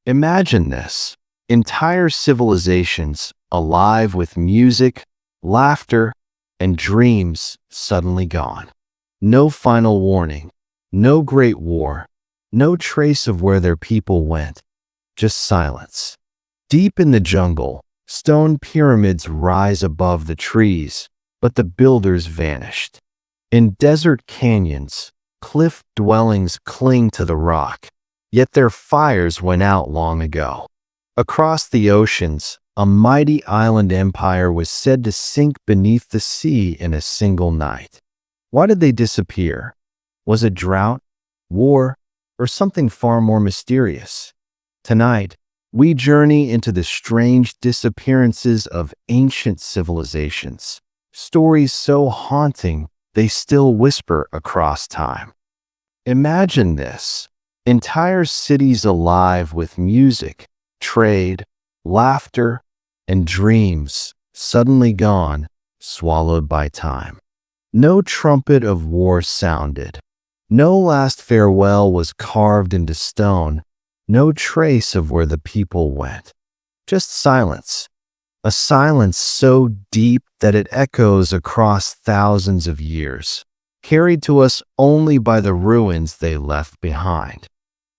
Imagine this: entire civilizations alive with music, laughter, and dreams suddenly gone. No final warning, no great war, no trace of where their people went, just silence. Deep in the jungle, stone pyramids rise above the trees, but the builders vanished. In desert canyons, cliff dwellings cling to the rock, yet their fires went out long ago. Across the oceans, a mighty island empire was said to sink beneath the sea in a single night. Why did they disappear? Was it drought, war, or something far more mysterious? Tonight, we journey into the strange disappearances of ancient civilizations, stories so haunting they still whisper across time. Imagine this: entire cities alive with music, trade, laughter, and dreams suddenly gone, swallowed by time. No trumpet of war sounded. No last farewell was carved into stone. No trace of where the people went. Just silence. A silence so deep that it echoes across thousands of years, carried to us only by the ruins they left behind.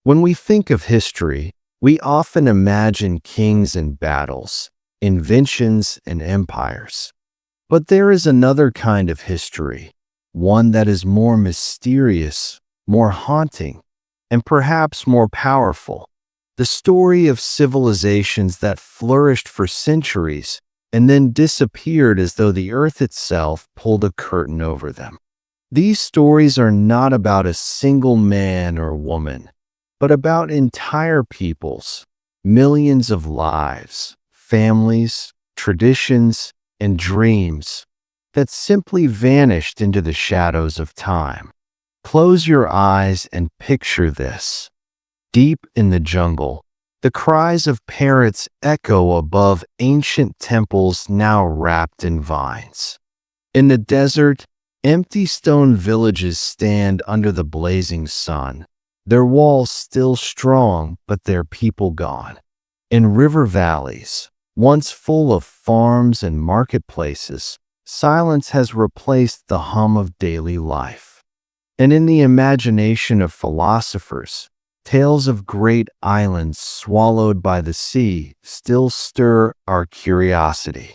When we think of history, we often imagine kings and battles, inventions and empires. But there is another kind of history, one that is more mysterious, more haunting, and perhaps more powerful. The story of civilizations that flourished for centuries and then disappeared as though the earth itself pulled a curtain over them. These stories are not about a single man or woman, but about entire peoples, millions of lives, families, traditions, and dreams that simply vanished into the shadows of time. Close your eyes and picture this. Deep in the jungle, the cries of parrots echo above ancient temples now wrapped in vines. In the desert, empty stone villages stand under the blazing sun, their walls still strong but their people gone. In river valleys, once full of farms and marketplaces, silence has replaced the hum of daily life. And in the imagination of philosophers, tales of great islands swallowed by the sea still stir our curiosity.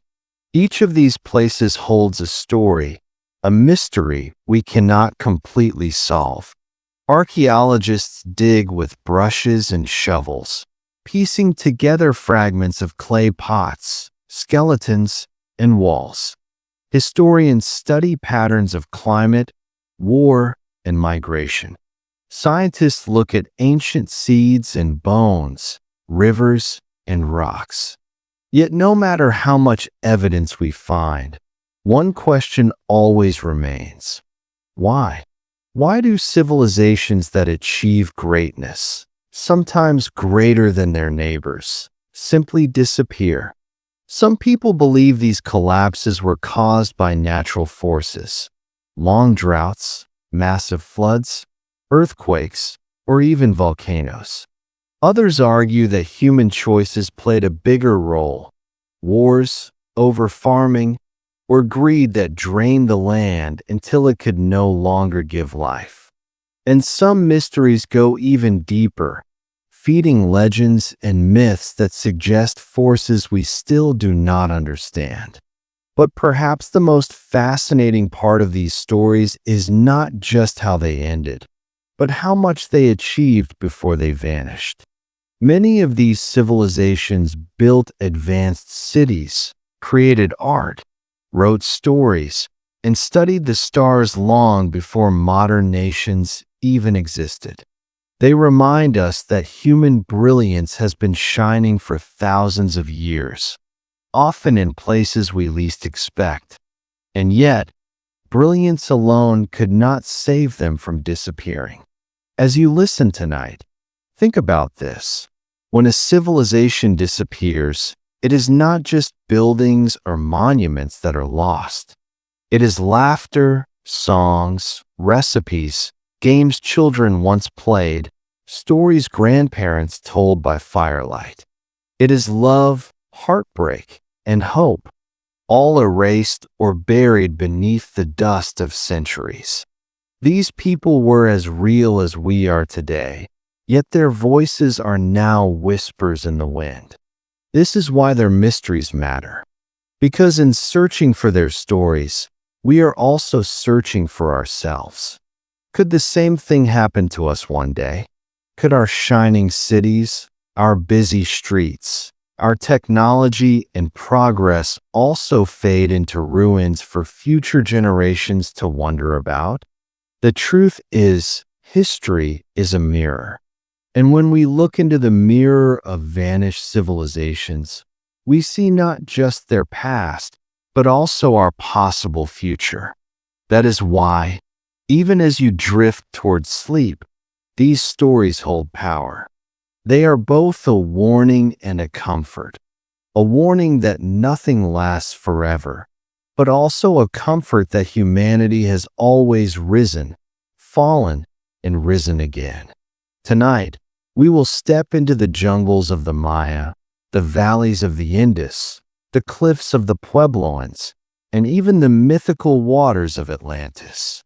Each of these places holds a story, a mystery we cannot completely solve. Archaeologists dig with brushes and shovels, piecing together fragments of clay pots, skeletons, and walls. Historians study patterns of climate, war, and migration. Scientists look at ancient seeds and bones, rivers, and rocks. Yet no matter how much evidence we find, one question always remains. Why? Why do civilizations that achieve greatness, sometimes greater than their neighbors, simply disappear? Some people believe these collapses were caused by natural forces, long droughts, massive floods, earthquakes, or even volcanoes. Others argue that human choices played a bigger role: wars, over-farming, or greed that drained the land until it could no longer give life. And some mysteries go even deeper, feeding legends and myths that suggest forces we still do not understand. But perhaps the most fascinating part of these stories is not just how they ended, but how much they achieved before they vanished. Many of these civilizations built advanced cities, created art, wrote stories, and studied the stars long before modern nations even existed. They remind us that human brilliance has been shining for thousands of years, often in places we least expect. And yet, brilliance alone could not save them from disappearing. As you listen tonight, think about this. When a civilization disappears, it is not just buildings or monuments that are lost. It is laughter, songs, recipes, games children once played, stories grandparents told by firelight. It is love, heartbreak, and hope, all erased or buried beneath the dust of centuries. These people were as real as we are today, yet their voices are now whispers in the wind. This is why their mysteries matter. Because in searching for their stories, we are also searching for ourselves. Could the same thing happen to us one day? Could our shining cities, our busy streets, our technology and progress also fade into ruins for future generations to wonder about? The truth is, history is a mirror. And when we look into the mirror of vanished civilizations, we see not just their past, but also our possible future. That is why, even as you drift towards sleep, these stories hold power. They are both a warning and a comfort. A warning that nothing lasts forever, but also a comfort that humanity has always risen, fallen, and risen again. Tonight, we will step into the jungles of the Maya, the valleys of the Indus, the cliffs of the Puebloans, and even the mythical waters of Atlantis.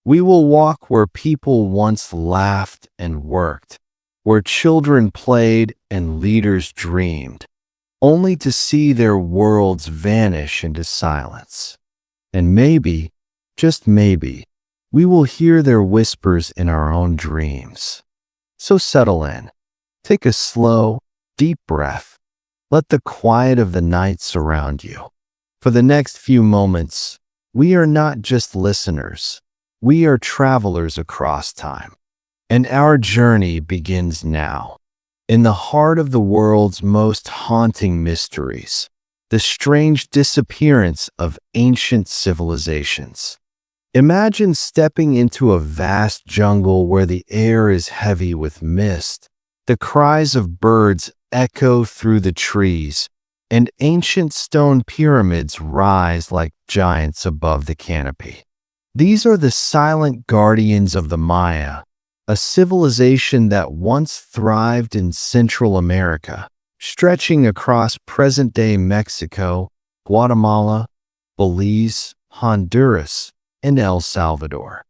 We will walk where people once laughed and worked, where children played and leaders dreamed, only to see their worlds vanish into silence. And maybe, just maybe, we will hear their whispers in our own dreams. So settle in, take a slow, deep breath. Let the quiet of the night surround you. For the next few moments, we are not just listeners, we are travelers across time. And our journey begins now. In the heart of the world's most haunting mysteries, the strange disappearance of ancient civilizations. Imagine stepping into a vast jungle where the air is heavy with mist, the cries of birds echo through the trees, and ancient stone pyramids rise like giants above the canopy. These are the silent guardians of the Maya, a civilization that once thrived in Central America, stretching across present-day Mexico, Guatemala, Belize, Honduras, and El Salvador.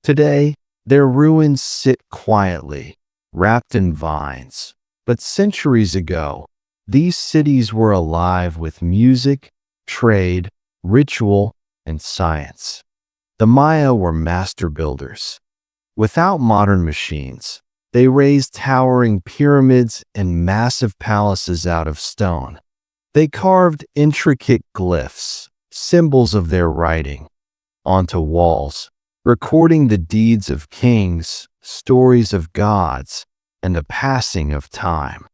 Today, their ruins sit quietly, wrapped in vines. But centuries ago, these cities were alive with music, trade, ritual, and science. The Maya were master builders. Without modern machines, they raised towering pyramids and massive palaces out of stone. They carved intricate glyphs, symbols of their writing, onto walls, recording the deeds of kings, stories of gods, and the passing of time.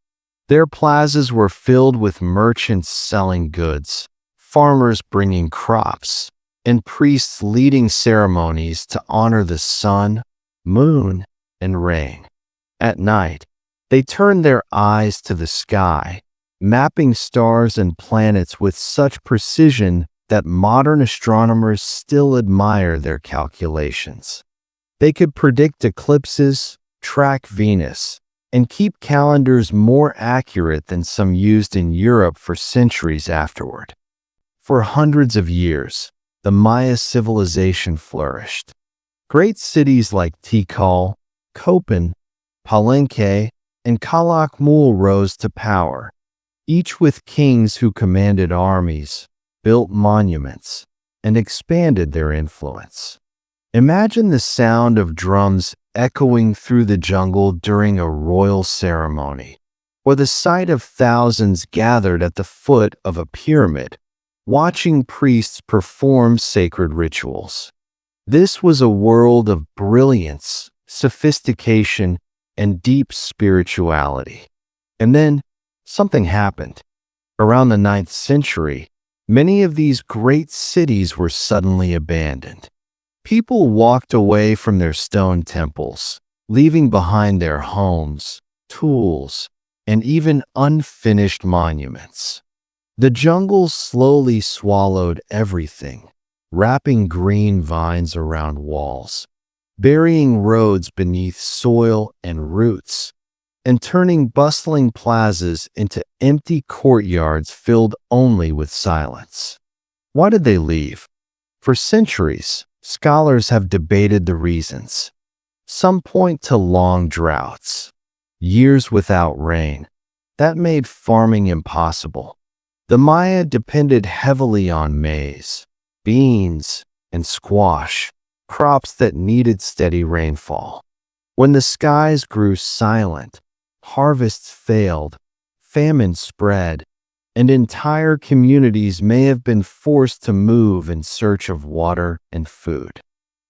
Their plazas were filled with merchants selling goods, farmers bringing crops, and priests leading ceremonies to honor the sun, moon, and rain. At night, they turned their eyes to the sky, mapping stars and planets with such precision that modern astronomers still admire their calculations. They could predict eclipses, track Venus, and keep calendars more accurate than some used in Europe for centuries afterward. For hundreds of years, the Maya civilization flourished. Great cities like Tikal, Copan, Palenque, and Calakmul rose to power, each with kings who commanded armies, built monuments, and expanded their influence. Imagine the sound of drums echoing through the jungle during a royal ceremony, or the sight of thousands gathered at the foot of a pyramid, watching priests perform sacred rituals. This was a world of brilliance, sophistication, and deep spirituality. And then something happened. Around the 9th century, many of these great cities were suddenly abandoned. People walked away from their stone temples, leaving behind their homes, tools, and even unfinished monuments. The jungle slowly swallowed everything, wrapping green vines around walls, burying roads beneath soil and roots, and turning bustling plazas into empty courtyards filled only with silence. Why did they leave? For centuries, scholars have debated the reasons. Some point to long droughts, years without rain. That made farming impossible. The Maya depended heavily on maize, beans, and squash, crops that needed steady rainfall. When the skies grew silent, harvests failed, famine spread, and entire communities may have been forced to move in search of water and food.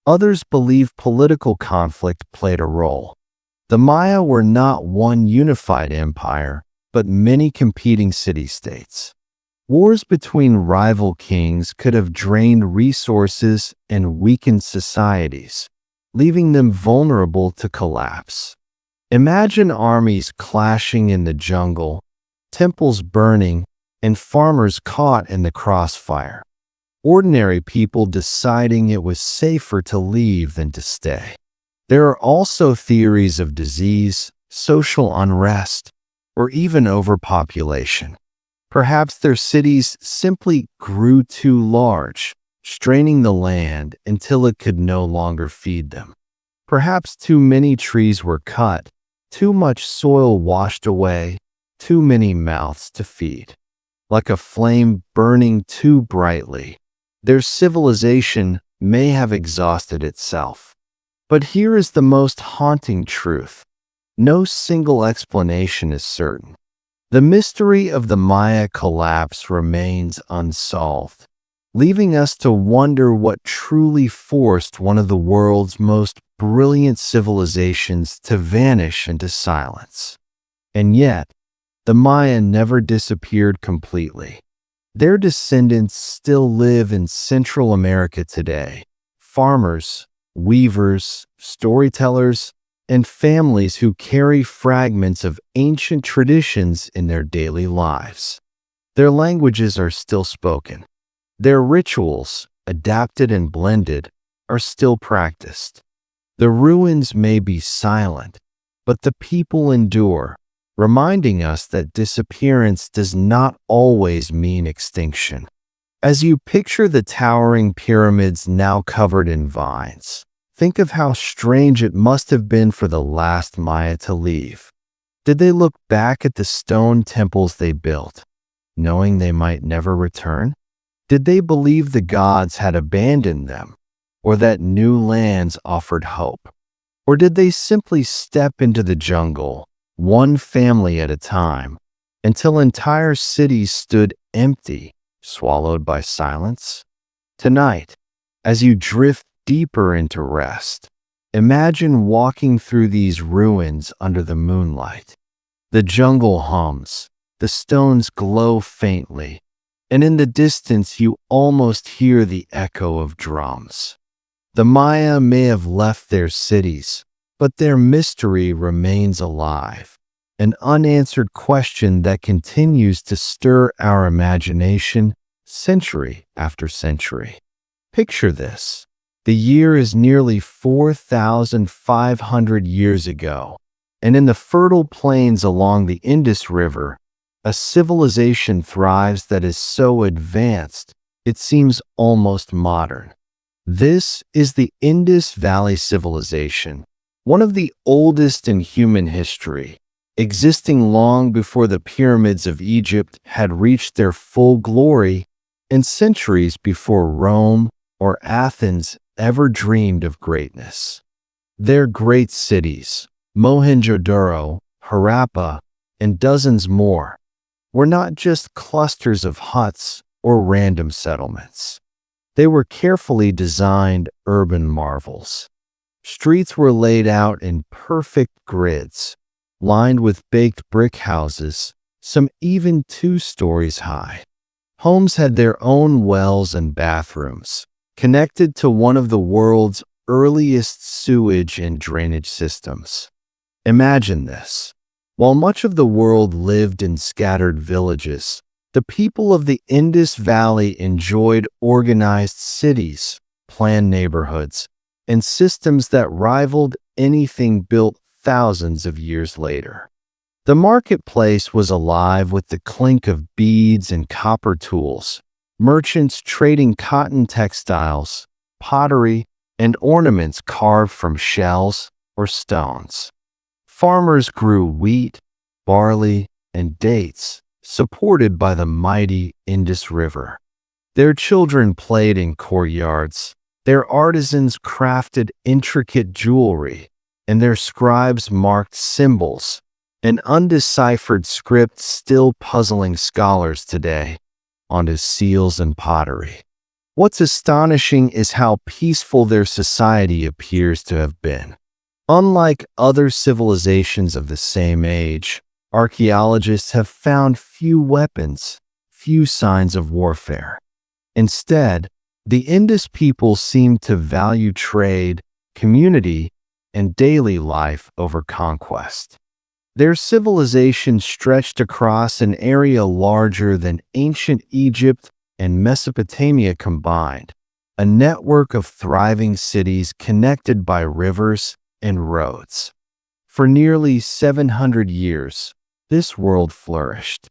Others believe political conflict played a role. The Maya were not one unified empire, but many competing city-states. Wars between rival kings could have drained resources and weakened societies, leaving them vulnerable to collapse. Imagine armies clashing in the jungle, temples burning, and farmers caught in the crossfire. Ordinary people deciding it was safer to leave than to stay. There are also theories of disease, social unrest, or even overpopulation. Perhaps their cities simply grew too large, straining the land until it could no longer feed them. Perhaps too many trees were cut, too much soil washed away, too many mouths to feed. Like a flame burning too brightly, their civilization may have exhausted itself. But here is the most haunting truth. No single explanation is certain. The mystery of the Maya collapse remains unsolved, leaving us to wonder what truly forced one of the world's most brilliant civilizations to vanish into silence. And yet, the Maya never disappeared completely. Their descendants still live in Central America today. Farmers, weavers, storytellers, and families who carry fragments of ancient traditions in their daily lives. Their languages are still spoken. Their rituals, adapted and blended, are still practiced. The ruins may be silent, but the people endure, reminding us that disappearance does not always mean extinction. As you picture the towering pyramids now covered in vines, think of how strange it must have been for the last Maya to leave. Did they look back at the stone temples they built, knowing they might never return? Did they believe the gods had abandoned them, or that new lands offered hope? Or did they simply step into the jungle, one family at a time, until entire cities stood empty, swallowed by silence? Tonight, as you drift deeper into rest, imagine walking through these ruins under the moonlight. The jungle hums, the stones glow faintly, and in the distance you almost hear the echo of drums. The Maya may have left their cities, but their mystery remains alive, an unanswered question that continues to stir our imagination century after century. Picture this. The year is nearly 4,500 years ago, and in the fertile plains along the Indus River, a civilization thrives that is so advanced it seems almost modern. This is the Indus Valley Civilization, one of the oldest in human history, existing long before the pyramids of Egypt had reached their full glory and centuries before Rome or Athens ever dreamed of greatness. Their great cities, Mohenjo-daro, Harappa, and dozens more, were not just clusters of huts or random settlements. They were carefully designed urban marvels. Streets were laid out in perfect grids, lined with baked brick houses, some even 2 stories high. Homes had their own wells and bathrooms, connected to one of the world's earliest sewage and drainage systems. Imagine this. While much of the world lived in scattered villages, the people of the Indus Valley enjoyed organized cities, planned neighborhoods, and systems that rivaled anything built thousands of years later. The marketplace was alive with the clink of beads and copper tools, merchants trading cotton textiles, pottery, and ornaments carved from shells or stones. Farmers grew wheat, barley, and dates, supported by the mighty Indus River. Their children played in courtyards, their artisans crafted intricate jewelry, and their scribes marked symbols, an undeciphered script still puzzling scholars today, onto seals and pottery. What's astonishing is how peaceful their society appears to have been. Unlike other civilizations of the same age, archaeologists have found few weapons, few signs of warfare. Instead, the Indus people seem to value trade, community, and daily life over conquest. Their civilization stretched across an area larger than ancient Egypt and Mesopotamia combined, a network of thriving cities connected by rivers and roads. For nearly 700 years, this world flourished.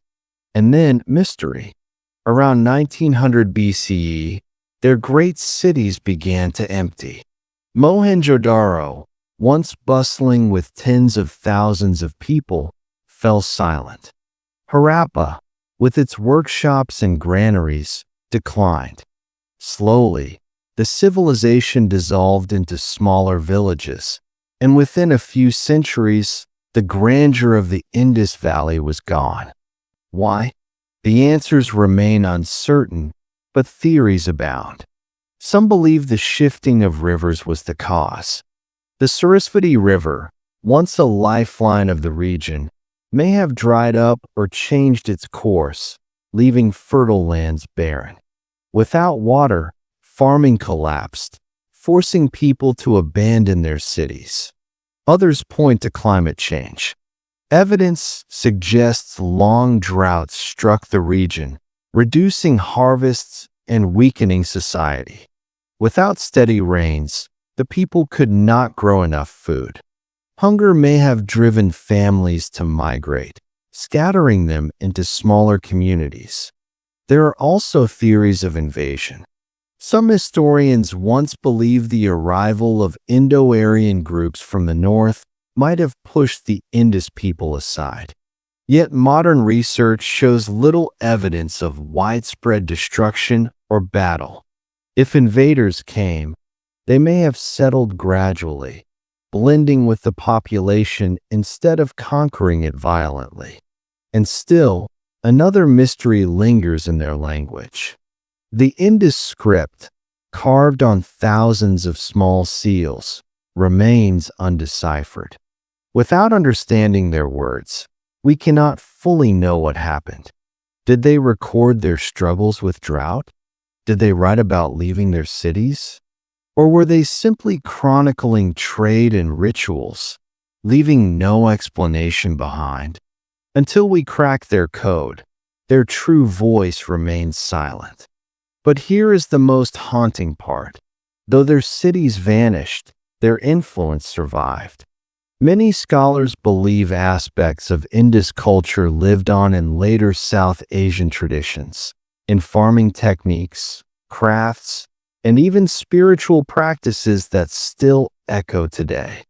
And then mystery. Around 1900 BCE, their great cities began to empty. Mohenjo-daro, once bustling with tens of thousands of people, fell silent. Harappa, with its workshops and granaries, declined. Slowly, the civilization dissolved into smaller villages, and within a few centuries, the grandeur of the Indus Valley was gone. Why? The answers remain uncertain, but theories abound. Some believe the shifting of rivers was the cause. The Sarasvati River, once a lifeline of the region, may have dried up or changed its course, leaving fertile lands barren. Without water, farming collapsed, forcing people to abandon their cities. Others point to climate change. Evidence suggests long droughts struck the region, reducing harvests and weakening society. Without steady rains, the people could not grow enough food. Hunger may have driven families to migrate, scattering them into smaller communities. There are also theories of invasion. Some historians once believed the arrival of Indo-Aryan groups from the north might have pushed the Indus people aside. Yet modern research shows little evidence of widespread destruction or battle. If invaders came, they may have settled gradually, blending with the population instead of conquering it violently. And still, another mystery lingers in their language. The Indus script, carved on thousands of small seals, remains undeciphered. Without understanding their words, we cannot fully know what happened. Did they record their struggles with drought? Did they write about leaving their cities? Or were they simply chronicling trade and rituals, leaving no explanation behind? Until we crack their code, their true voice remains silent. But here is the most haunting part. Though their cities vanished, their influence survived. Many scholars believe aspects of Indus culture lived on in later South Asian traditions, in farming techniques, crafts, and even spiritual practices that still echo today.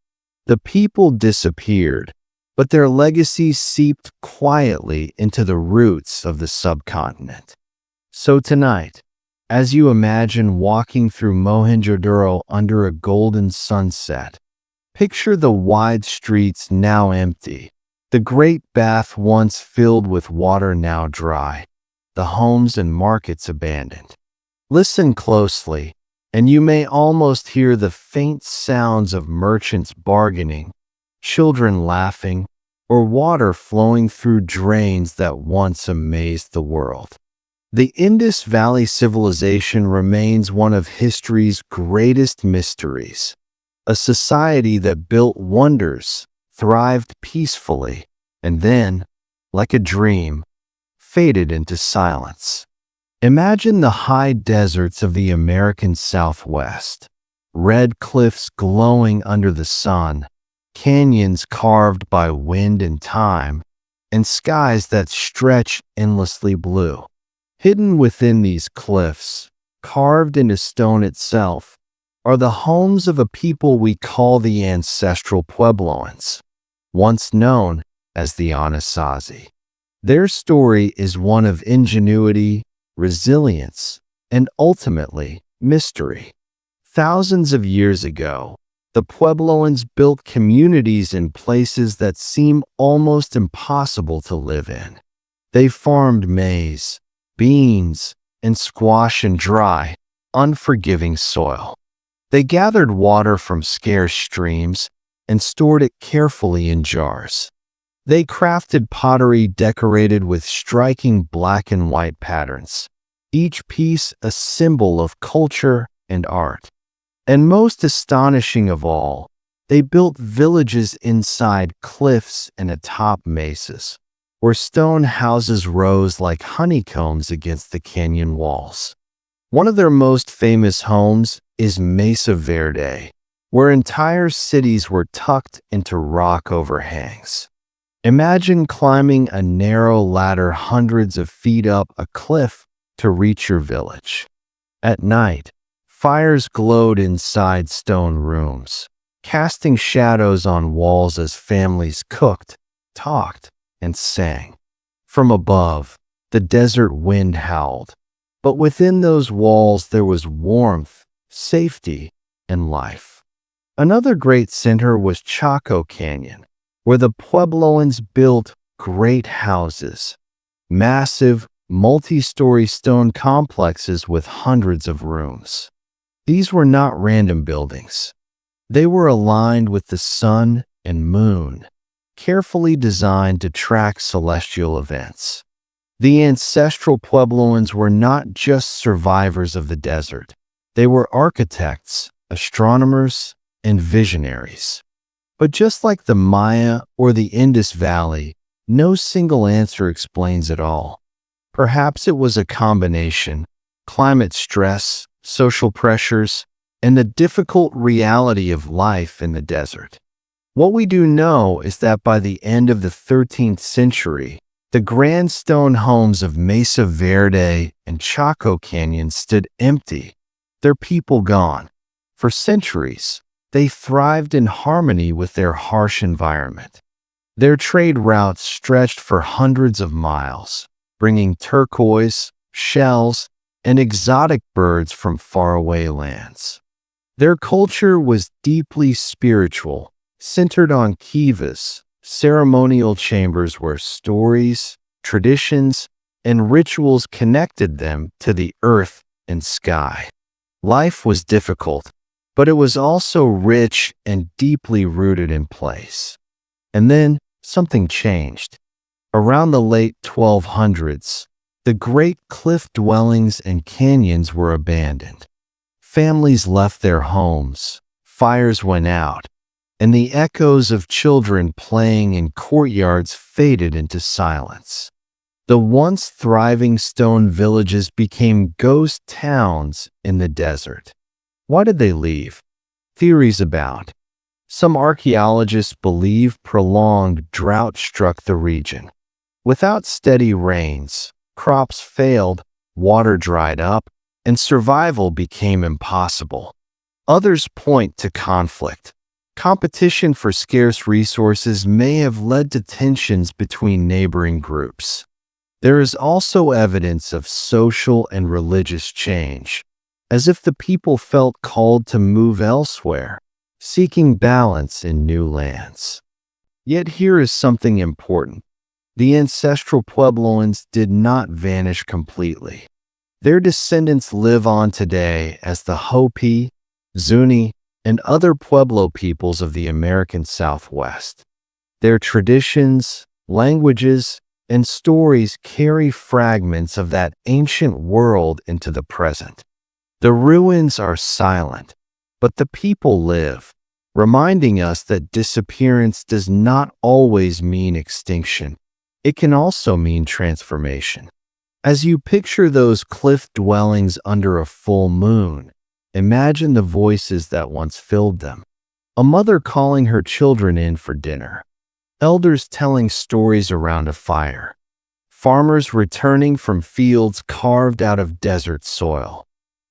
The people disappeared, but their legacy seeped quietly into the roots of the subcontinent. So tonight, as you imagine walking through Mohenjo-daro under a golden sunset, picture the wide streets now empty, the great bath once filled with water now dry, the homes and markets abandoned. Listen closely, and you may almost hear the faint sounds of merchants bargaining, children laughing, or water flowing through drains that once amazed the world. The Indus Valley Civilization remains one of history's greatest mysteries, a society that built wonders, thrived peacefully, and then, like a dream, faded into silence. Imagine the high deserts of the American Southwest, red cliffs glowing under the sun, canyons carved by wind and time, and skies that stretch endlessly blue. Hidden within these cliffs, carved into stone itself, are the homes of a people we call the Ancestral Puebloans, once known as the Anasazi. Their story is one of ingenuity, resilience, and ultimately mystery. Thousands of years ago, the Puebloans built communities in places that seem almost impossible to live in. They farmed maize, beans, and squash in dry, unforgiving soil. They gathered water from scarce streams and stored it carefully in jars. They crafted pottery decorated with striking black and white patterns, each piece a symbol of culture and art. And most astonishing of all, they built villages inside cliffs and atop mesas, where stone houses rose like honeycombs against the canyon walls. One of their most famous homes is Mesa Verde, where entire cities were tucked into rock overhangs. Imagine climbing a narrow ladder hundreds of feet up a cliff to reach your village. At night, fires glowed inside stone rooms, casting shadows on walls as families cooked, talked, and sang. From above, the desert wind howled, but within those walls there was warmth, safety, and life. Another great center was Chaco Canyon, where the Puebloans built great houses, massive, multi-story stone complexes with hundreds of rooms. These were not random buildings. They were aligned with the sun and moon, carefully designed to track celestial events. The ancestral Puebloans were not just survivors of the desert. They were architects, astronomers, and visionaries. But just like the Maya or the Indus Valley, no single answer explains it all. Perhaps it was a combination: climate stress, social pressures, and the difficult reality of life in the desert. What we do know is that by the end of the 13th century, the grand stone homes of Mesa Verde and Chaco Canyon stood empty, their people gone. For centuries, they thrived in harmony with their harsh environment. Their trade routes stretched for hundreds of miles, bringing turquoise, shells, and exotic birds from faraway lands. Their culture was deeply spiritual, centered on kivas, ceremonial chambers where stories, traditions, and rituals connected them to the earth and sky. Life was difficult, but it was also rich and deeply rooted in place. And then something changed. Around the late 1200s, the great cliff dwellings and canyons were abandoned. Families left their homes, fires went out, and the echoes of children playing in courtyards faded into silence. The once thriving stone villages became ghost towns in the desert. Why did they leave? Theories abound. Some archaeologists believe prolonged drought struck the region. Without steady rains, crops failed, water dried up, and survival became impossible. Others point to conflict. Competition for scarce resources may have led to tensions between neighboring groups. There is also evidence of social and religious change, as if the people felt called to move elsewhere, seeking balance in new lands. Yet here is something important. The ancestral Puebloans did not vanish completely. Their descendants live on today as the Hopi, Zuni, and other Pueblo peoples of the American Southwest. Their traditions, languages, and stories carry fragments of that ancient world into the present. The ruins are silent, but the people live, reminding us that disappearance does not always mean extinction. It can also mean transformation. As you picture those cliff dwellings under a full moon, Imagine the voices that once filled them. A mother calling her children in for dinner. Elders telling stories around a fire. Farmers returning from fields carved out of desert soil.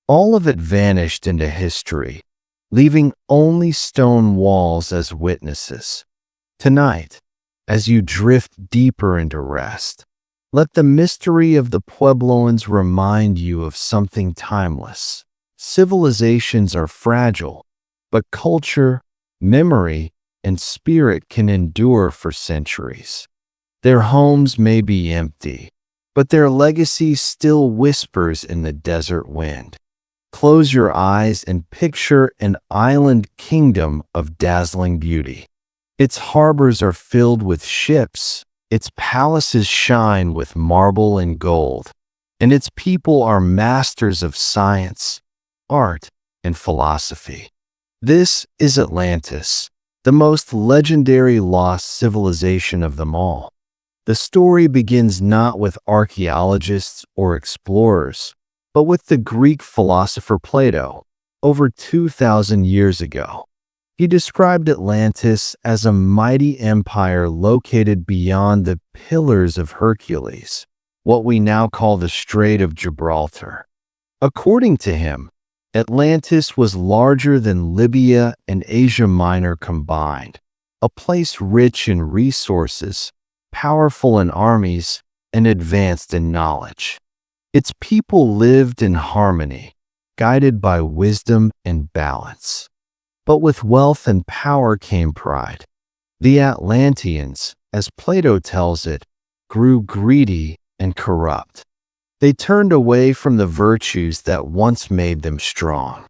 All of it vanished into history, leaving only stone walls as witnesses. Tonight, as you drift deeper into rest, let the mystery of the Puebloans remind you of something timeless. Civilizations are fragile, but culture, memory, and spirit can endure for centuries. Their homes may be empty, but their legacy still whispers in the desert wind. Close your eyes and picture an island kingdom of dazzling beauty. Its harbors are filled with ships, its palaces shine with marble and gold, and its people are masters of science, art, and philosophy. This is Atlantis, the most legendary lost civilization of them all. The story begins not with archaeologists or explorers, but with the Greek philosopher Plato, over 2,000 years ago. He described Atlantis as a mighty empire located beyond the Pillars of Hercules, what we now call the Strait of Gibraltar. According to him, Atlantis was larger than Libya and Asia Minor combined, a place rich in resources, powerful in armies, and advanced in knowledge. Its people lived in harmony, guided by wisdom and balance. But with wealth and power came pride. The Atlanteans, as Plato tells it, grew greedy and corrupt. They turned away from the virtues that once made them strong.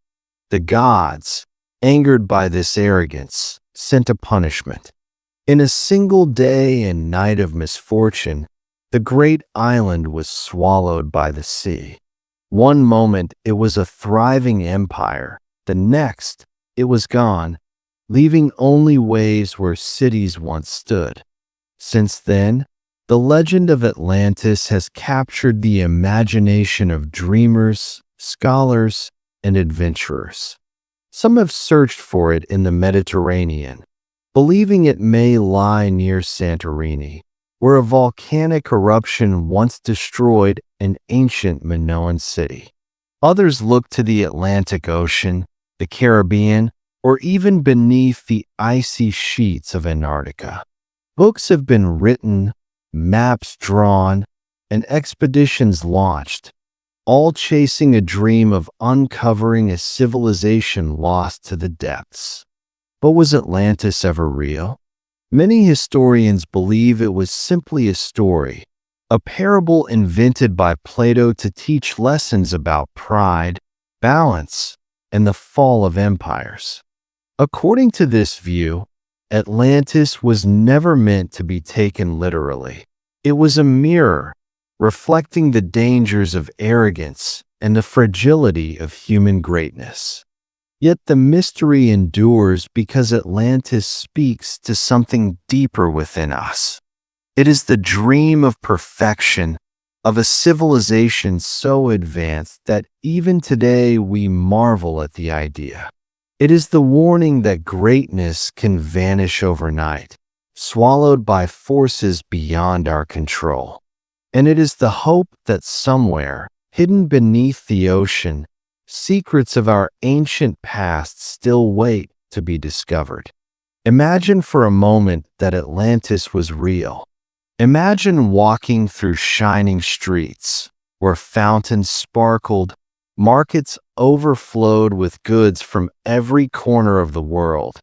The gods, angered by this arrogance, sent a punishment. In a single day and night of misfortune, the great island was swallowed by the sea. One moment it was a thriving empire, the next it was gone, leaving only waves where cities once stood. Since then, the legend of Atlantis has captured the imagination of dreamers, scholars, and adventurers. Some have searched for it in the Mediterranean, believing it may lie near Santorini, where a volcanic eruption once destroyed an ancient Minoan city. Others look to the Atlantic Ocean, the Caribbean, or even beneath the icy sheets of Antarctica. Books have been written, maps drawn, and expeditions launched, all chasing a dream of uncovering a civilization lost to the depths. But was Atlantis ever real? Many historians believe it was simply a story, a parable invented by Plato to teach lessons about pride, balance, and the fall of empires. According to this view, Atlantis was never meant to be taken literally. It was a mirror, reflecting the dangers of arrogance and the fragility of human greatness. Yet the mystery endures because Atlantis speaks to something deeper within us. It is the dream of perfection, of a civilization so advanced that even today we marvel at the idea. It is the warning that greatness can vanish overnight, swallowed by forces beyond our control. And it is the hope that somewhere, hidden beneath the ocean, secrets of our ancient past still wait to be discovered. Imagine for a moment that Atlantis was real. Imagine walking through shining streets, where fountains sparkled, markets overflowed with goods from every corner of the world,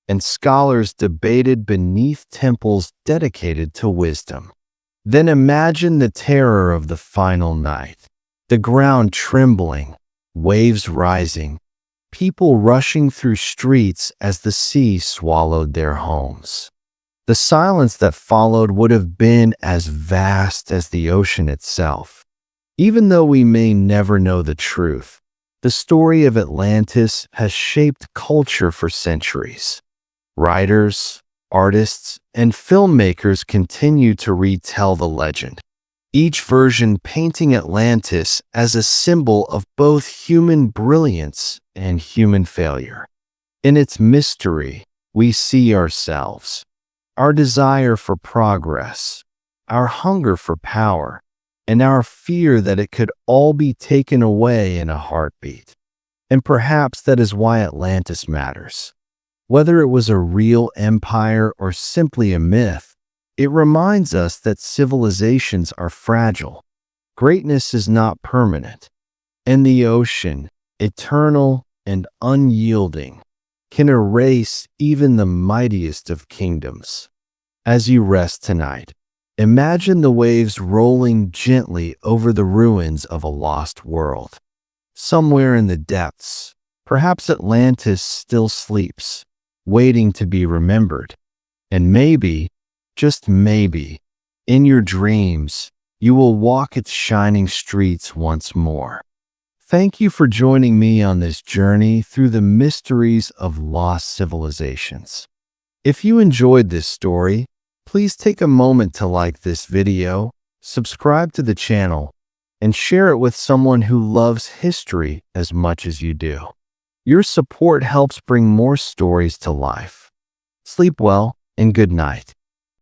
and scholars debated beneath temples dedicated to wisdom. Then imagine the terror of the final night, the ground trembling, waves rising, people rushing through streets as the sea swallowed their homes. The silence that followed would have been as vast as the ocean itself. Even though we may never know the truth, the story of Atlantis has shaped culture for centuries. Writers, artists, and filmmakers continue to retell the legend, each version painting Atlantis as a symbol of both human brilliance and human failure. In its mystery, we see ourselves, our desire for progress, our hunger for power, and our fear that it could all be taken away in a heartbeat. And perhaps that is why Atlantis matters. Whether it was a real empire or simply a myth, it reminds us that civilizations are fragile. Greatness is not permanent, and the ocean, eternal and unyielding, can erase even the mightiest of kingdoms. As you rest tonight, imagine the waves rolling gently over the ruins of a lost world. Somewhere in the depths, perhaps Atlantis still sleeps, waiting to be remembered. And maybe, just maybe, in your dreams, you will walk its shining streets once more. Thank you for joining me on this journey through the mysteries of lost civilizations. If you enjoyed this story, please take a moment to like this video, subscribe to the channel, and share it with someone who loves history as much as you do. Your support helps bring more stories to life. Sleep well and good night.